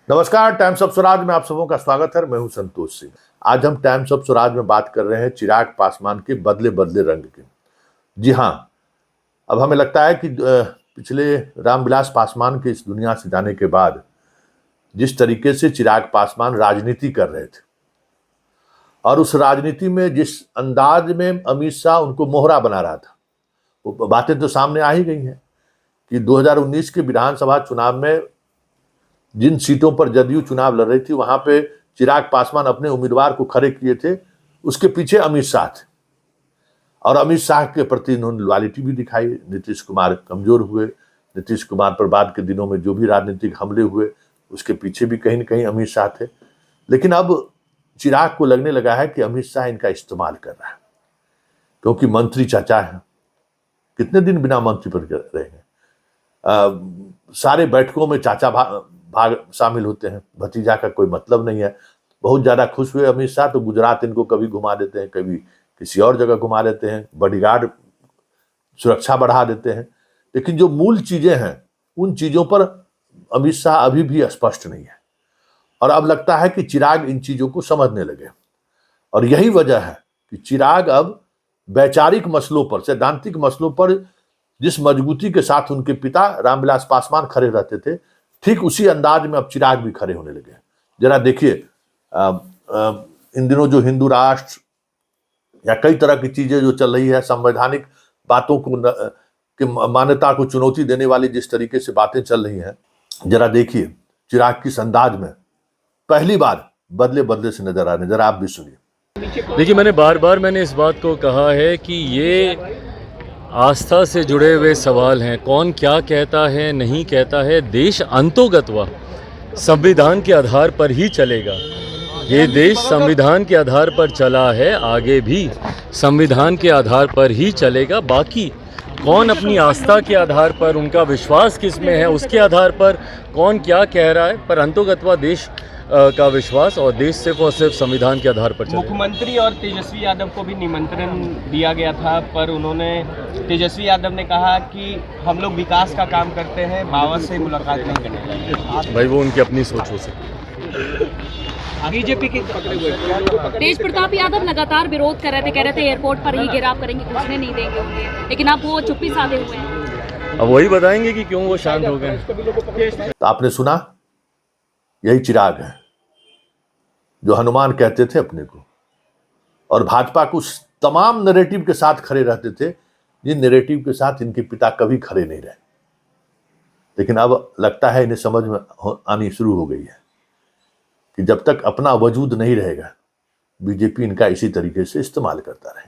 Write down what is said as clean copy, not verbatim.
नमस्कार, times of Swaraj में आप सबों का स्वागत है। मैं हूं संतोष सिंह। आज हम टाइम्स ऑफ स्वराज में बात कर रहे हैं चिराग पासवान के बदले बदले रंग की। जी हां, अब हमें लगता है कि पिछले रामविलास पासवान के इस दुनिया से जाने के बाद जिस तरीके से चिराग पासवान राजनीति कर रहे थे और उस राजनीति में जिस अंदाज में अमित शाह उनको मोहरा बना रहा था, वो बातें तो सामने आ ही गई हैं कि 2019 के विधानसभा चुनाव में जिन सीटों पर जदयू चुनाव लड़ रही थी वहां पे चिराग पासवान अपने उम्मीदवार को खड़े किए थे, उसके पीछे अमित शाह थे और अमित शाह के प्रति इन्होंने लॉयल्टी भी दिखाई। नीतीश कुमार कमजोर हुए, नीतीश कुमार पर बाद के दिनों में जो भी राजनीतिक हमले हुए उसके पीछे भी कहीं न कहीं अमित शाह थे। लेकिन अब चिराग को लगने लगा है कि अमित शाह इनका इस्तेमाल कर रहा है, क्योंकि मंत्री चाचा है, कितने दिन बिना मंत्री पर रहेंगे। सारे बैठकों में चाचा भाग शामिल होते हैं, भतीजा का कोई मतलब नहीं है। बहुत ज्यादा खुश हुए अमित शाह तो गुजरात इनको कभी घुमा देते हैं, कभी किसी और जगह घुमा देते हैं, बॉडीगार्ड सुरक्षा बढ़ा देते हैं। लेकिन जो मूल चीजें हैं उन चीजों पर अमित शाह अभी भी स्पष्ट नहीं है और अब लगता है कि चिराग इन चीजों को समझने लगे और यही वजह है कि चिराग अब वैचारिक मसलों पर, सैद्धांतिक मसलों पर जिस मजबूती के साथ उनके पिता रामविलास पासवान खड़े रहते थे, ठीक उसी अंदाज में अब चिराग भी खड़े होने लगे। जरा देखिए, इन दिनों जो हिंदू राष्ट्र या कई तरह की चीजें जो चल रही है, संवैधानिक बातों को कि मान्यता को चुनौती देने वाली जिस तरीके से बातें चल रही हैं, जरा देखिए चिराग किस अंदाज में पहली बार बदले बदले से नजर आ रहे हैं। जरा आप भी सुनिए। देखिए, मैंने इस बात को कहा है कि ये आस्था से जुड़े हुए सवाल हैं। कौन क्या कहता है, नहीं कहता है, देश अंतोगत्वा संविधान के आधार पर ही चलेगा। ये देश संविधान के आधार पर चला है, आगे भी संविधान के आधार पर ही चलेगा। बाकी कौन अपनी आस्था के आधार पर, उनका विश्वास किस में है उसके आधार पर कौन क्या कह रहा है, पर अंतोगत्वा देश का विश्वास और देश सिर्फ और सिर्फ संविधान के आधार पर चलेगा। मुख्यमंत्री और तेजस्वी यादव को भी निमंत्रण दिया गया था, पर उन्होंने, तेजस्वी यादव ने कहा कि हम लोग विकास का काम करते हैं, बाबा से मुलाकात नहीं करने। भाई वो उनकी अपनी सोच हो सकती। बीजेपी के तेज प्रताप यादव लगातार विरोध कर रहे थे, कह रहे थे एयरपोर्ट पर ही घेराव करेंगे, घुसने नहीं देंगे उन्हें, लेकिन अब वो चुप्पी साधे हुए हैं। अब वही बताएंगे कि क्यों वो शांत हो गए। तो आपने सुना, यही चिराग है जो हनुमान कहते थे अपने को और भाजपा को उस तमाम नैरेटिव के साथ खड़े रहते थे जिन नैरेटिव के साथ इनके पिता कभी खड़े नहीं रहे। लेकिन अब लगता है इन्हें समझ में आनी शुरू हो गई है कि जब तक अपना वजूद नहीं रहेगा, बीजेपी इनका इसी तरीके से इस्तेमाल करता रहेगा।